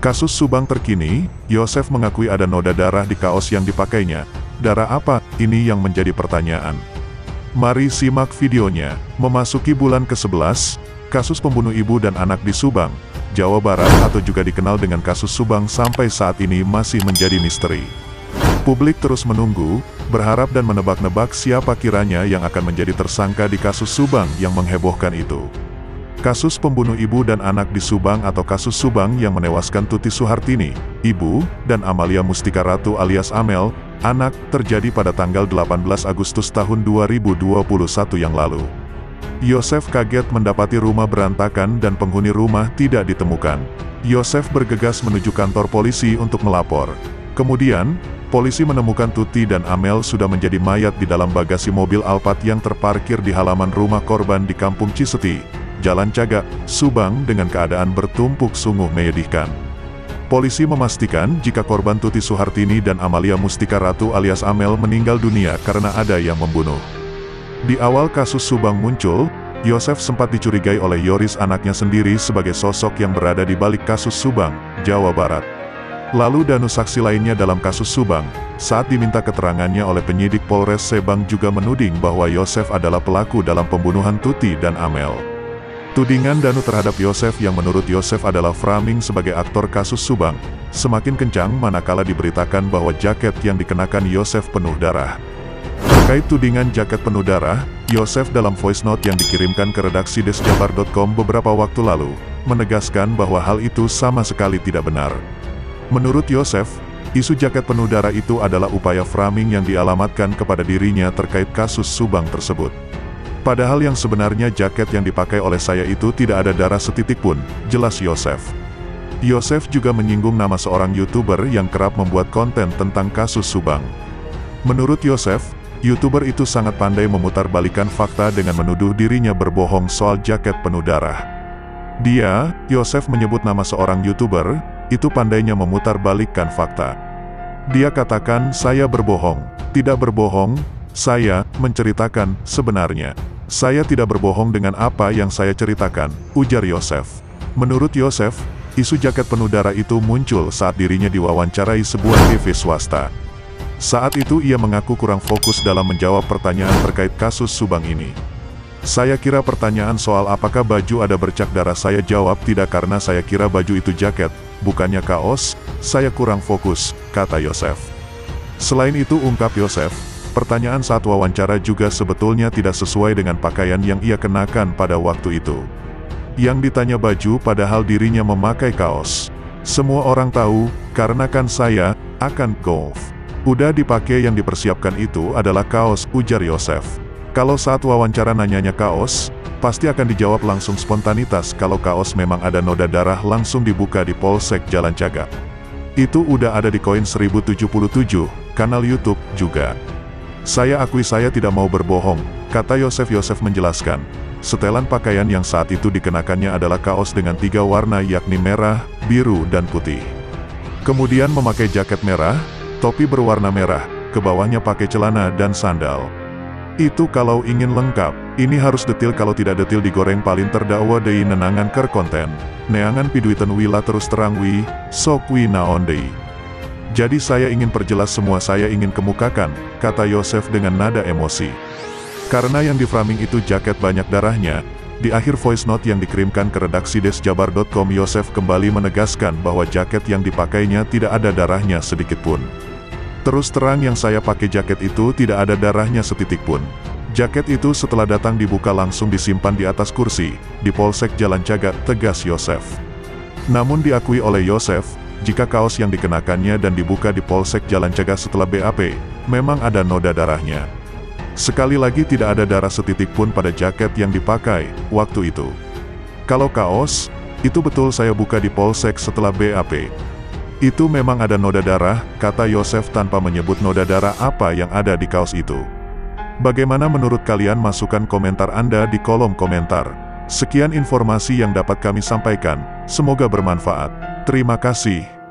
Kasus Subang terkini, Yosef mengakui ada noda darah di kaos yang dipakainya. Darah apa? Ini yang menjadi pertanyaan. Mari simak videonya. Memasuki bulan ke-11, kasus pembunuh ibu dan anak di Subang, Jawa Barat atau juga dikenal dengan kasus Subang sampai saat ini masih menjadi misteri. Publik terus menunggu, berharap dan menebak-nebak siapa kiranya yang akan menjadi tersangka di kasus Subang yang menghebohkan itu. Kasus pembunuh ibu dan anak di Subang atau kasus Subang yang menewaskan Tuti Suhartini, ibu, dan Amalia Mustika Ratu alias Amel, anak, terjadi pada tanggal 18 Agustus tahun 2021 yang lalu. Yosef kaget mendapati rumah berantakan dan penghuni rumah tidak ditemukan. Yosef bergegas menuju kantor polisi untuk melapor. Kemudian, polisi menemukan Tuti dan Amel sudah menjadi mayat di dalam bagasi mobil Alphard yang terparkir di halaman rumah korban di Kampung Ciseti, Jalan Cagak, Subang dengan keadaan bertumpuk sungguh menyedihkan. Polisi memastikan jika korban Tuti Suhartini dan Amalia Mustika Ratu alias Amel meninggal dunia karena ada yang membunuh. Di awal kasus Subang muncul, Yosef sempat dicurigai oleh Yoris anaknya sendiri sebagai sosok yang berada di balik kasus Subang, Jawa Barat. Lalu Danu saksi lainnya dalam kasus Subang, saat diminta keterangannya oleh penyidik Polres Sebang juga menuding bahwa Yosef adalah pelaku dalam pembunuhan Tuti dan Amel. Tudingan Danu terhadap Yosef yang menurut Yosef adalah framing sebagai aktor kasus Subang, semakin kencang manakala diberitakan bahwa jaket yang dikenakan Yosef penuh darah. Terkait tudingan jaket penuh darah, Yosef dalam voice note yang dikirimkan ke redaksi desjabar.com beberapa waktu lalu, menegaskan bahwa hal itu sama sekali tidak benar. Menurut Yosef, isu jaket penuh darah itu adalah upaya framing yang dialamatkan kepada dirinya terkait kasus Subang tersebut. Padahal yang sebenarnya jaket yang dipakai oleh saya itu tidak ada darah setitik pun, jelas Yosef. Yosef juga menyinggung nama seorang YouTuber yang kerap membuat konten tentang kasus Subang. Menurut Yosef, YouTuber itu sangat pandai memutarbalikkan fakta dengan menuduh dirinya berbohong soal jaket penuh darah. Dia, Yosef menyebut nama seorang YouTuber, itu pandainya memutarbalikkan fakta. Dia katakan saya berbohong, tidak berbohong, saya menceritakan sebenarnya. Saya tidak berbohong dengan apa yang saya ceritakan, ujar Yosef. Menurut Yosef, isu jaket penuh darah itu muncul saat dirinya diwawancarai sebuah TV swasta. Saat itu ia mengaku kurang fokus dalam menjawab pertanyaan terkait kasus Subang ini. Saya kira pertanyaan soal apakah baju ada bercak darah saya jawab tidak karena saya kira baju itu jaket, bukannya kaos, saya kurang fokus, kata Yosef. Selain itu ungkap Yosef, pertanyaan saat wawancara juga sebetulnya tidak sesuai dengan pakaian yang ia kenakan pada waktu itu. Yang ditanya baju padahal dirinya memakai kaos. Semua orang tahu, karena kan saya akan golf. Udah dipakai yang dipersiapkan itu adalah kaos, ujar Yosef. Kalau saat wawancara nanyanya kaos, pasti akan dijawab langsung spontanitas kalau kaos memang ada noda darah langsung dibuka di Polsek Jalan Cagak. Itu udah ada di koin 1077, kanal YouTube juga. Saya akui saya tidak mau berbohong, kata Yosef. Yosef menjelaskan, setelan pakaian yang saat itu dikenakannya adalah kaos dengan 3 warna yakni merah, biru, dan putih. Kemudian memakai jaket merah, topi berwarna merah, ke bawahnya pakai celana dan sandal. Itu kalau ingin lengkap, ini harus detil kalau tidak detil digoreng paling terdakwa dei nenangan ker konten. Neangan piduiten wila terus terang wi, sok wi naon dei. Jadi saya ingin perjelas semua saya ingin kemukakan, kata Yosef dengan nada emosi. Karena yang di framing itu jaket banyak darahnya, di akhir voice note yang dikirimkan ke redaksi desjabar.com Yosef kembali menegaskan bahwa jaket yang dipakainya tidak ada darahnya sedikit pun. Terus terang yang saya pakai jaket itu tidak ada darahnya setitik pun. Jaket itu setelah datang dibuka langsung disimpan di atas kursi, di Polsek Jalan Cagak, tegas Yosef. Namun diakui oleh Yosef, jika kaos yang dikenakannya dan dibuka di Polsek Jalan Cagak setelah BAP, memang ada noda darahnya. Sekali lagi tidak ada darah setitik pun pada jaket yang dipakai, waktu itu. Kalau kaos, itu betul saya buka di Polsek setelah BAP. Itu memang ada noda darah, kata Yosef tanpa menyebut noda darah apa yang ada di kaos itu. Bagaimana menurut kalian? Masukkan komentar Anda di kolom komentar. Sekian informasi yang dapat kami sampaikan, semoga bermanfaat. Terima kasih.